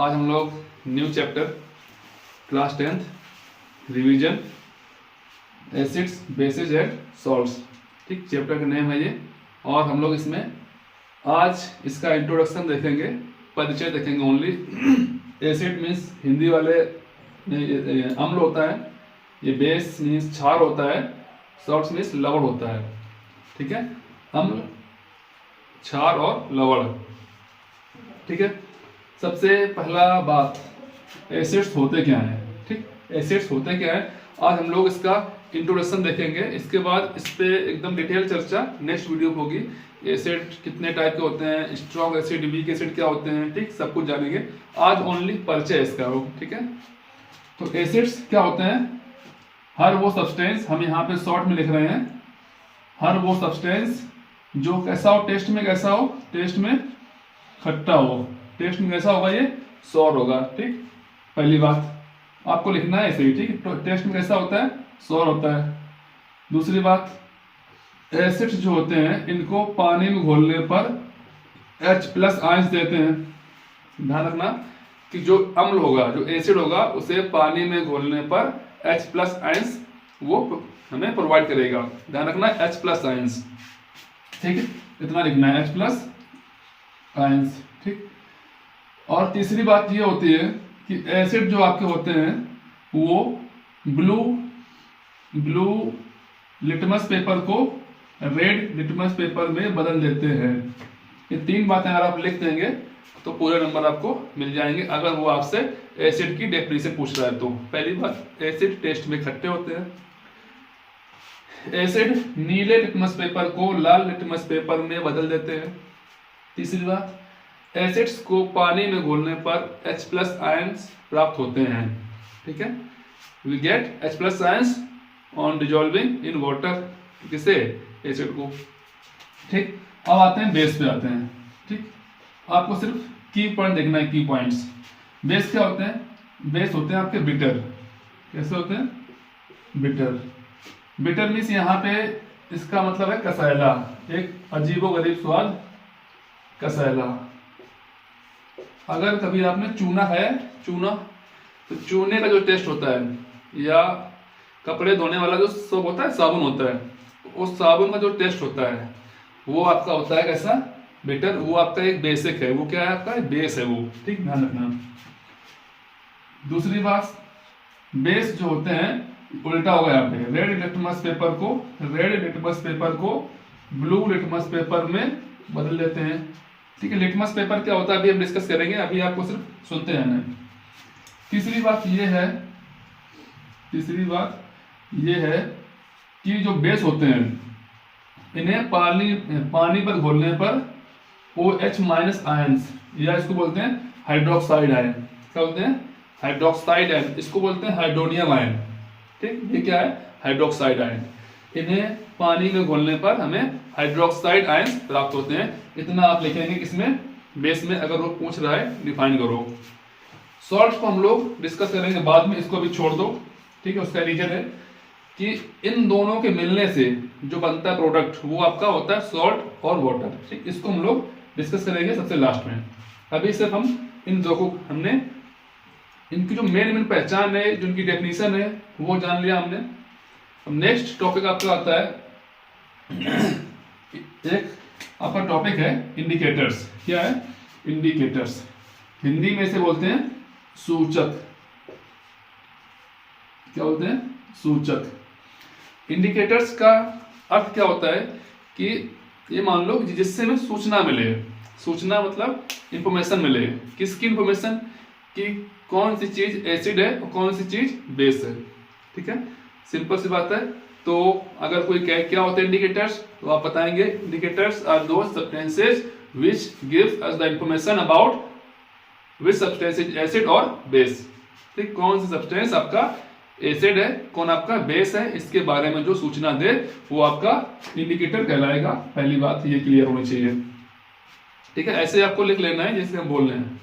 आज हम लोग new chapter class 10th revision acids bases and salts, ठीक चैप्टर का नेम है ये। और हम लोग इसमें आज इसका इंट्रोडक्शन देखेंगे, परिचय देखेंगे ओनली। एसिड मीन्स हिंदी वाले अम्ल होता है, ये बेस मीन्स क्षार होता है, सॉल्ट्स मीन्स लवण होता है। ठीक है, अम्ल, क्षार और लवण। ठीक है, सबसे पहला बात एसिड्स होते क्या हैं। ठीक, एसिड्स होते क्या है, आज हम लोग इसका इंट्रोडक्शन देखेंगे। इसके बाद इस पे एकदम डिटेल चर्चा नेक्स्ट वीडियो में होगी। एसिड कितने टाइप के होते हैं, स्ट्रॉन्ग एसिड, वीक एसिड क्या होते हैं, ठीक सब कुछ जानेंगे। आज ओनली परिचय इसका हो। ठीक है, तो एसिड्स क्या होते हैं, हर वो सब्सटेंस, हम यहाँ पे शॉर्ट में लिख रहे हैं, हर वो सब्सटेंस जो कैसा हो, टेस्ट में कैसा हो, टेस्ट में खट्टा हो, टेस्ट में कैसा होगा, ये सॉर होगा। ठीक, पहली बात आपको लिखना है ऐसे ही। ठीक, तो टेस्ट में कैसा होता है, सॉर होता है। दूसरी बात, एसिड्स जो होते हैं इनको पानी में घोलने पर H+ आयंस देते हैं। ध्यान रखना कि जो अम्ल होगा, जो एसिड होगा, उसे पानी में घोलने पर H+ आयंस वो हमें प्रोवाइड करेगा। ध्यान रखना H+ आयंस। ठीक है, इतना लिखना है, H+ आयंस। ठीक, और तीसरी बात ये होती है कि एसिड जो आपके होते हैं वो ब्लू लिटमस पेपर को रेड लिटमस पेपर में बदल देते हैं। ये तीन बातें अगर आप लिख देंगे तो पूरे नंबर आपको मिल जाएंगे, अगर वो आपसे एसिड की डेफिनेशन पूछ रहा है तो। पहली बात, एसिड टेस्ट में खट्टे होते हैं। एसिड नीले लिटमस पेपर को लाल लिटमस पेपर में बदल देते हैं। तीसरी बात, एसिड्स को पानी में घोलने पर H+ आयंस प्राप्त होते हैं। ठीक है, we get H+ ions on dissolving in water, किसे, एसिड को। ठीक, अब आते हैं बेस पे आते हैं। ठीक, आपको सिर्फ की पॉइंट देखना है, की पॉइंट्स। बेस क्या होते हैं, बेस होते हैं आपके बिटर। कैसे होते हैं, बिटर। बिटर मीन्स यहाँ पे इसका मतलब है कसैला, एक अजीबोगरीब स्वाद, कसैला। अगर कभी आपने चूना खाया, चूना, तो चूने का जो टेस्ट होता है, या कपड़े धोने वाला जो सोप होता है, साबुन होता है, उस साबुन का जो टेस्ट होता है वो आपका होता है कैसा, बिटर। वो आपका एक बेसिक है, वो क्या है, आपका बेस है वो। ठीक, ध्यान रखना। दूसरी बात, बेस जो होते हैं उल्टा होगा यहाँ पे, रेड लिटमस पेपर को ब्लू लिटमस पेपर में बदल देते हैं। ठीक है, लिटमस पेपर क्या होता है अभी हम डिस्कस करेंगे, अभी आपको सिर्फ सुनते रहना है। तीसरी बात ये है कि जो बेस होते हैं इन्हें पानी पर घोलने पर OH- आयंस, या इसको बोलते हैं हाइड्रोक्साइड आयन। क्या बोलते हैं, हाइड्रोक्साइड आयन, इसको बोलते हैं हाइड्रोनियम आयन। ठीक, ये क्या है, हाइड्रोक्साइड आयन। इन्हें पानी में घोलने पर हमें हाइड्रोक्साइड आयंस प्राप्त होते हैं। इतना आप लिखेंगे इसमें बेस में, अगर वो पूछ रहा है डिफाइन करो। सॉल्ट को हम लोग डिस्कस करेंगे बाद में, इसको अभी छोड़ दो। ठीक है, उसका रीजन है कि इन दोनों के मिलने से जो बनता है प्रोडक्ट, वो आपका होता है सॉल्ट और वाटर। ठीक, इसको हम लोग डिस्कस करेंगे सबसे लास्ट में। अभी सिर्फ हम इन दो को, हमने इनकी जो मेन पहचान है, जो इनकी डेफिनेशन है, वो जान लिया हमने। अब नेक्स्ट टॉपिक आपका आता है, एक आपका टॉपिक है इंडिकेटर्स। क्या है, इंडिकेटर्स, हिंदी में से बोलते हैं सूचक। क्या बोलते हैं, सूचक। इंडिकेटर्स का अर्थ क्या होता है कि ये मान लो जिससे हमें सूचना मिले, सूचना मतलब इंफॉर्मेशन मिले। किसकी इंफॉर्मेशन, कि कौन सी चीज एसिड है और कौन सी चीज बेस है। ठीक है, सिंपल सी बात है। तो अगर कोई क्या होते हैं इंडिकेटर्स, तो आप बताएंगे indicators are those substances which gives us the information about which substance is acid और बेस। ठीक, कौन सी सब्सटेंस आपका एसिड है, कौन आपका बेस है, इसके बारे में जो सूचना दे वो आपका इंडिकेटर कहलाएगा। पहली बात ये क्लियर होनी चाहिए। ठीक है, ऐसे आपको लिख लेना है जैसे हम बोल रहे हैं।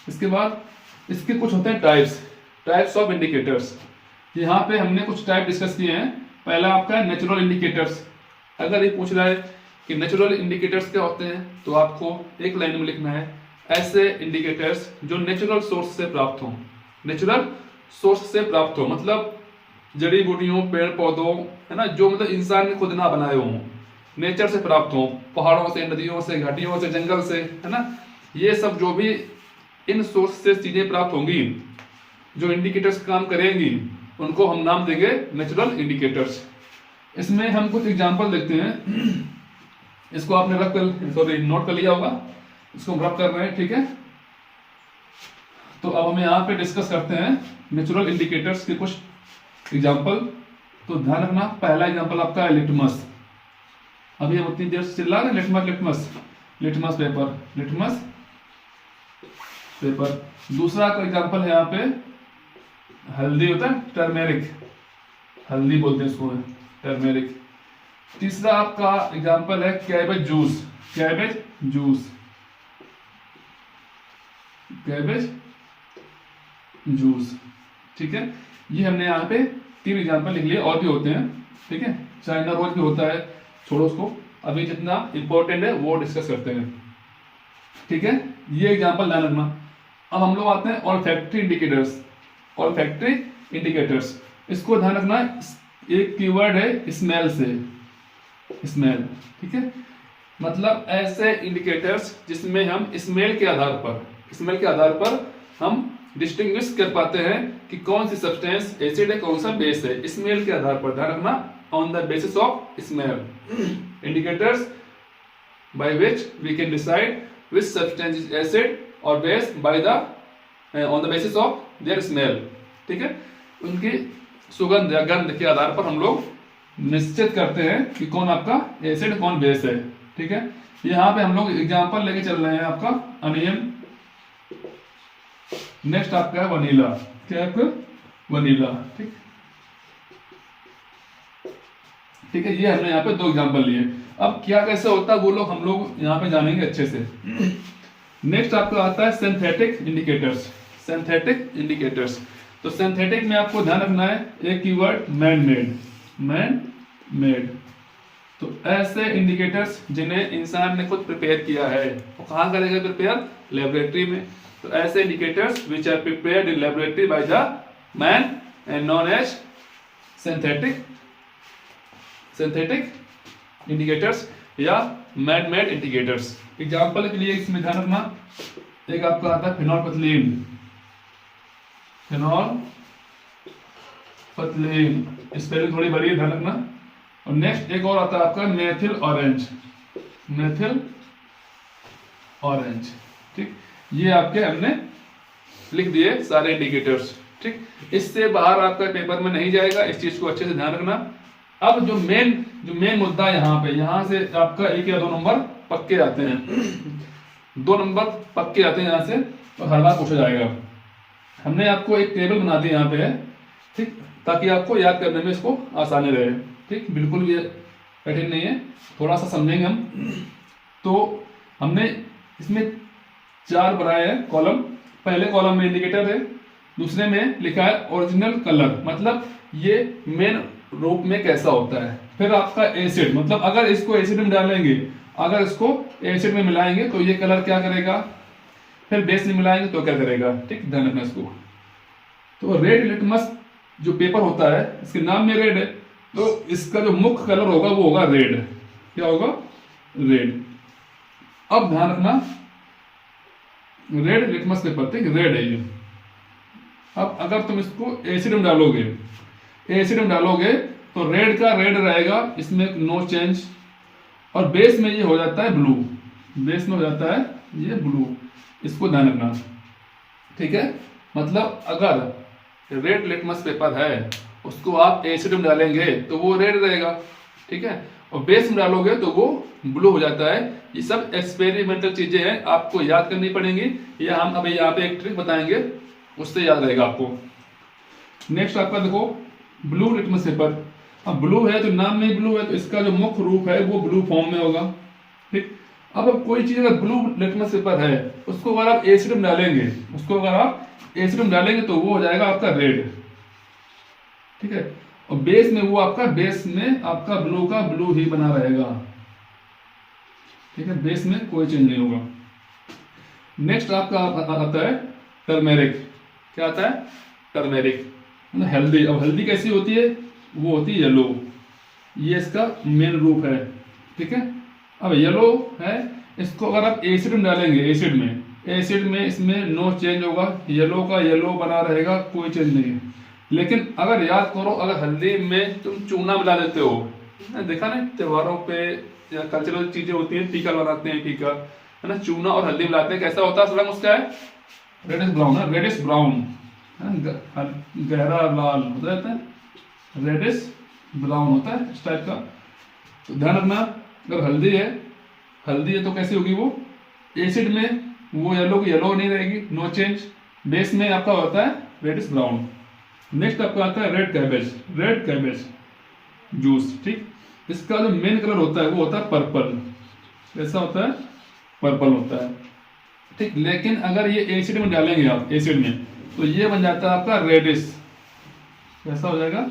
इसके बाद इसके कुछ होते हैं टाइप्स ऑफ इंडिकेटर्स। यहाँ पे हमने कुछ टाइप डिस्कस किए हैं। पहला आपका है नेचुरल इंडिकेटर्स। अगर ये पूछ रहा है कि नेचुरल इंडिकेटर्स क्या होते हैं, तो आपको एक लाइन में लिखना है ऐसे इंडिकेटर्स जो नेचुरल सोर्स से प्राप्त हों, नेचुरल सोर्स से प्राप्त हो, मतलब जड़ी बूटियों, पेड़ पौधों, है ना, जो मतलब इंसान ने खुद ना बनाए हों, नेचर से प्राप्त हो, पहाड़ों से, नदियों से, घाटियों से, जंगल से, है ना, ये सब जो भी इन सोर्स से चीजें प्राप्त होंगी, जो इंडिकेटर्स काम करेंगी, उनको हम नाम देंगे नेचुरल इंडिकेटर्स। इसमें हम कुछ एग्जांपल देखते हैं। इसको आपने नोट कर लिया होगा, इसको हम रब कर रहे हैं, ठीक है। तो अब हम यहाँ पे डिस्कस करते हैं नेचुरल इंडिकेटर्स के कुछ एग्जांपल। तो ध्यान रखना, पहला एग्जांपल आपका है लिटमस। अभी हम उतनी देर से चिल्ला रहे हैं लिटमस पेपर। दूसरा का एग्जांपल है यहाँ पे हल्दी, होता है टर्मेरिक, हल्दी बोलते हैं इसको, टर्मेरिक। तीसरा आपका एग्जांपल है कैबेज जूस, ठीक है। ये हमने यहाँ पे 3 एग्जांपल लिख लिए, और भी होते हैं, ठीक है। चाइना रोज भी होता है, छोड़ो उसको, अभी जितना इंपॉर्टेंट है वो डिस्कस करते हैं, ठीक है। ये एग्जांपल ध्यान रखना। अब हम लोग आते हैं ऑल्फैक्टरी इंडिकेटर्स। इसको ध्यान रखना, एक कीवर्ड है स्मेल, ठीक है। मतलब ऐसे इंडिकेटर्स जिसमें हम स्मेल के आधार पर हम डिस्टिंग्विश कर पाते हैं कि कौन सी सब्सटेंस एसिड है, कौन सा बेस है, स्मेल के आधार पर। ध्यान रखना, on the basis of smell, indicators by which we can decide which substance is acid और base by the on the basis of their smell, ठीक है। उनकी सुगंध या गंध के आधार पर हम लोग निश्चित करते हैं कि कौन आपका एसिड कौन बेस है, ठीक है। यहाँ पे हम लोग एग्जांपल लेके चल रहे हैं आपका अनियन, नेक्स्ट आपका है वनीला, क्या है आपका वनीला, ठीक है। ये हमने यहाँ पे 2 एग्जांपल लिए। अब क्या कैसे होता है वो लोग हम लोग यहाँ पे जानेंगे अच्छे से। नेक्स्ट आपका आता है सिंथेटिक इंडिकेटर्स। तो सिंथेटिक में आपको ध्यान रखना है एक कीवर्ड मैन मेड। तो ऐसे इंडिकेटर्स जिन्हें इंसान ने खुद प्रिपेयर किया है, वो कहाँ करेगा प्रिपेयर? लेबोरेटरी में। तो ऐसे indicators which are prepared in laboratory by the man and known as synthetic indicators या मैन मेड इंडिकेटर्स। एग्जाम्पल के लिए इसमें ध्यान रखना, एक आपका आता है फिनोल्फथलीन, स्पेलिंग थोड़ी बड़ी है, ध्यान रखना। और नेक्स्ट एक और आता है आपका मेथिल ऑरेंज, ठीक। ये आपके हमने लिख दिए सारे इंडिकेटर्स, ठीक। इससे बाहर आपका पेपर में नहीं जाएगा, इस चीज को अच्छे से ध्यान रखना। अब जो मेन मुद्दा यहाँ से आपका 1 या 2 नंबर पक्के आते हैं, 2 नंबर पक्के आते हैं यहाँ से, तो हर बार पूछा जाएगा। हमने आपको एक टेबल बना दी यहाँ पे है, ठीक, ताकि आपको याद करने में इसको आसानी रहे, ठीक। बिल्कुल भी कठिन नहीं है, थोड़ा सा समझेंगे हम। तो हमने इसमें 4 बनाए हैं कॉलम। पहले कॉलम में इंडिकेटर है, दूसरे में लिखा है ओरिजिनल कलर, मतलब ये मेन रूप में कैसा होता है। फिर आपका एसिड, मतलब अगर इसको एसिड में डालेंगे, अगर इसको एसिड में मिलाएंगे तो ये कलर क्या करेगा, फिर बेस में मिलाएंगे तो क्या करेगा, ठीक, ध्यान रखना इसको। तो रेड लिटमस जो पेपर होता है, इसके नाम में रेड है, तो इसका जो मुख्य कलर होगा वो होगा रेड। क्या होगा? रेड। अब ध्यान रखना, रेड लिटमस पेपर, ठीक, रेड है ये। अब अगर तुम इसको एसिड में डालोगे तो रेड का रेड रहेगा, इसमें नो चेंज। और बेस में ये हो जाता है ब्लू, बेस में हो जाता है ये ब्लू, इसको ध्यान रखना, ठीक है। मतलब अगर रेड लिटमस पेपर है, उसको आप एसिड में डालेंगे तो वो रेड रहेगा, ठीक है, और बेस में डालोगे तो वो ब्लू हो जाता है। ये सब एक्सपेरिमेंटल चीजें हैं, आपको याद करनी पड़ेंगी, या हम अभी यहाँ पे एक ट्रिक बताएंगे, उससे याद रहेगा आपको। नेक्स्ट आपका देखो ब्लू लिटमस पेपर। अब ब्लू है तो नाम में ब्लू है, तो इसका जो मुख्य रूप है वो ब्लू फॉर्म में होगा, ठीक। अब कोई चीज अगर ब्लू लिटमस पेपर है, उसको अगर आप एसिड में डालेंगे, तो वो हो जाएगा आपका रेड, ठीक है। और बेस में आपका ब्लू का ब्लू ही बना रहेगा, ठीक है, बेस में कोई चेंज नहीं होगा। नेक्स्ट आपका आता है टर्मेरिक। क्या आता है? टर्मेरिक। मतलब हल्दी। अब हल्दी कैसी होती है? वो होती है येलो। ये इसका मेन रूप है, ठीक है। अब येलो है, इसको अगर आप एसिड में डालेंगे, एसिड में इसमें नो चेंज होगा, येलो का येलो बना रहेगा, कोई चेंज नहीं है। लेकिन अगर याद करो, अगर हल्दी में तुम चूना मिला देते हो, देखा ना त्योहारों पे या कल्चरल चीजें होती हैं, टीका बनाते हैं, टीका है ना, चूना और हल्दी मिलाते हैं, कैसा होता है रंग उसका? है रेडिश ब्राउन है, रेडिश ब्राउन, गहरा लाल हो जाता है, रेडिश ब्राउन होता है इस टाइप का। तो ध्यान रखना, अगर हल्दी है तो कैसी होगी वो? एसिड में वो येलो की येलो नहीं रहेगी, नो चेंज। बेस में आपका होता है रेडिश ब्राउन। नेक्स्ट आपका आता है रेड कैबेज जूस, ठीक। इसका जो मेन कलर होता है वो होता है पर्पल। कैसा होता है? पर्पल होता है, ठीक। लेकिन अगर ये एसिड में डालेंगे आप, एसिड में, तो ये बन जाता है आपका रेडिश। कैसा हो जाएगा?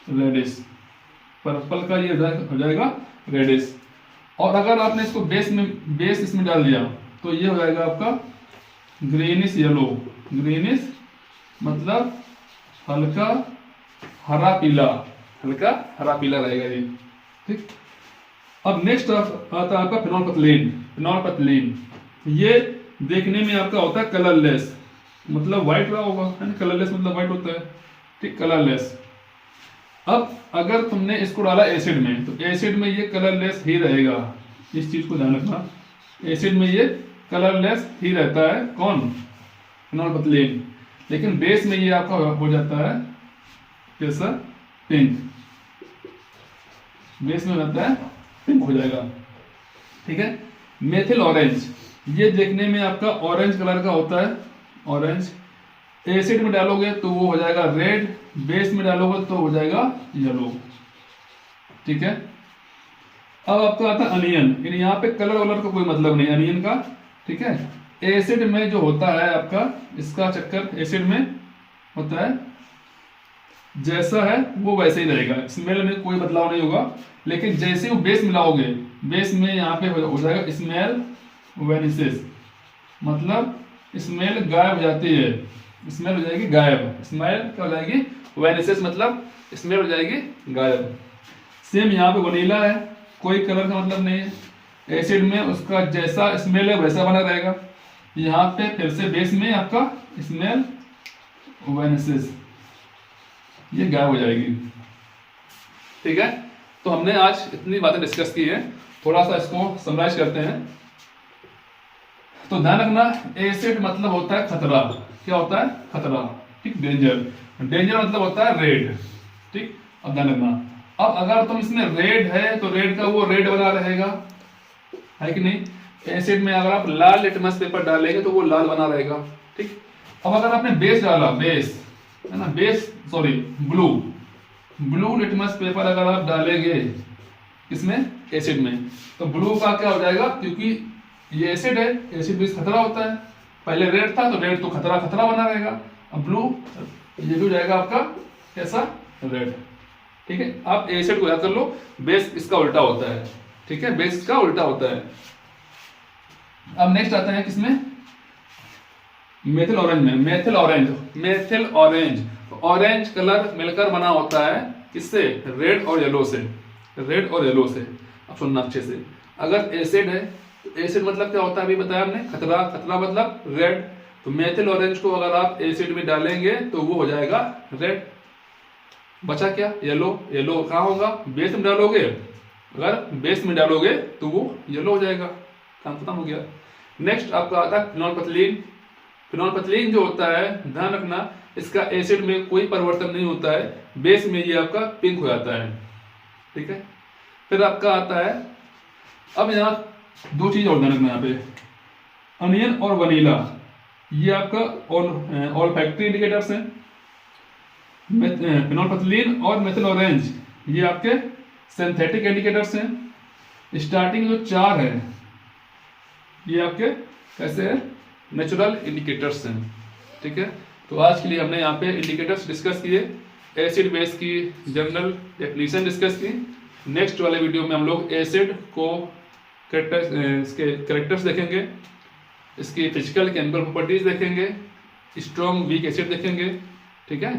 रेडिश। पर्पल का ये हो जाएगा रेडिश। और अगर आपने इसको बेस इसमें डाल दिया तो ये हो जाएगा आपका ग्रीनिश येलो। ग्रीनिश मतलब हल्का हरा पीला रहेगा ये, ठीक। अब नेक्स्ट आता है आपका फिनोल्फथलीन। ये देखने में आपका होता है कलरलेस, मतलब व्हाइट रहा होगा, है ना। कलरलेस मतलब व्हाइट होता है, ठीक, कलरलेस। अब अगर तुमने इसको डाला एसिड में, तो एसिड में ये कलरलेस ही रहेगा। इस चीज को ध्यान रखना, एसिड में ये कलरलेस ही रहता है। कौन? फिनोल्फथलीन। लेकिन बेस में ये आपका हो जाता है कैसा? पिंक। बेस में हो जाता है पिंक हो जाएगा, ठीक है। मेथिल ऑरेंज, ये देखने में आपका ऑरेंज कलर का होता है, ऑरेंज। एसिड में डालोगे तो वो हो जाएगा रेड, बेस में डालोगे तो हो जाएगा येलो, ठीक है। अब आपका आता है अनियन। यहाँ पे कलर वलर का कोई मतलब नहीं अनियन का, ठीक है। एसिड में जो होता है आपका, इसका चक्कर एसिड में होता है, जैसा है वो वैसे ही रहेगा, स्मेल में कोई बदलाव नहीं होगा। लेकिन जैसे वो बेस मिलाओगे, बेस में यहाँ पे हो जाएगा स्मेल वेनिसेस, मतलब स्मेल गायब हो जाती है, स्मेल हो जाएगी गायब। स्मेल क्या हो जाएगी? वेनिसेस मतलब स्मेल हो जाएगी गायब। सेम यहाँ पे वनीला है, कोई कलर का मतलब नहीं है। एसिड में उसका जैसा स्मेल है वैसा बना रहेगा। यहाँ पे फिर से बेस में आपका स्मेल वेनिसेस, ये गायब हो जाएगी, ठीक है। तो हमने आज इतनी बातें डिस्कस की है, थोड़ा सा इसको समराइज करते हैं। तो ध्यान रखना, एसिड मतलब होता है खतरा। क्या होता है? खतरा, ठीक। डेंजर मतलब होता है रेड, ठीक। अब ध्यान रखना, अब अगर तुम इसमें रेड है तो रेड का वो रेड बना रहेगा, है कि नहीं। एसिड में अगर आप लाल लिटमस पेपर डालेंगे तो वो लाल बना रहेगा, ठीक। अब अगर आपने बेस डाला, बेस है ना, ब्लू लिटमस पेपर अगर आप डालेंगे इसमें एसिड में, तो ब्लू का क्या हो जाएगा? क्योंकि ये एसिड है, एसिड बेस खतरा होता है। पहले रेड था तो रेड तो खतरा बना रहेगा। अब ब्लू, ये भी हो जाएगा आपका कैसा? रेड, ठीक है। आप एसिड को याद कर लो, बेस इसका उल्टा होता है, ठीक है, बेस इसका उल्टा होता है। अब नेक्स्ट आता है किसमें? मेथिल ऑरेंज में। मेथिल ऑरेंज, ऑरेंज कलर मिलकर बना होता है किससे? रेड और येलो से। अब सुनना अच्छे से, अगर एसिड है तो एसिड मतलब क्या होता है? अभी बताया हमने, खतरा मतलब रेड। तो मेथिल ऑरेंज को अगर आप एसिड में डालेंगे तो वो हो जाएगा रेड। बचा क्या? येलो कहाँ होगा? बेस में डालोगे, अगर बेस में डालोगे तो वो येलो हो जाएगा, काम खत्म हो गया। नेक्स्ट आपका आता है फिनोल्फथलीन जो होता है, ध्यान रखना, इसका एसिड में कोई परिवर्तन नहीं होता है, बेस में ये आपका पिंक हो जाता है, ठीक है। फिर आपका आता है, अब यहाँ दो चीज और ध्यान रखना, यहाँ पे अनियन और वनीला, ये आपका ऑल्फैक्टरी इंडिकेटर्स हैं। फिनोल्फथलीन और मेथिल ऑरेंज ये आपके सिंथेटिक इंडिकेटर्स हैं। स्टार्टिंग जो चार है ये आपके कैसे है? नेचुरल इंडिकेटर्स हैं, ठीक है। तो आज के लिए हमने यहाँ पे इंडिकेटर्स डिस्कस किए, एसिड बेस की जनरल डेफिनेशन डिस्कस की। नेक्स्ट वाले वीडियो में हम लोग एसिड को कैरेक्टर्स देखेंगे, इसकी फिजिकल केमिकल प्रॉपर्टीज देखेंगे, स्ट्रॉन्ग वीक एसिड देखेंगे। ठीक है,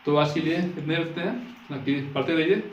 तो आज के लिए इतने रखते हैं, बाकी पढ़ते रहिए।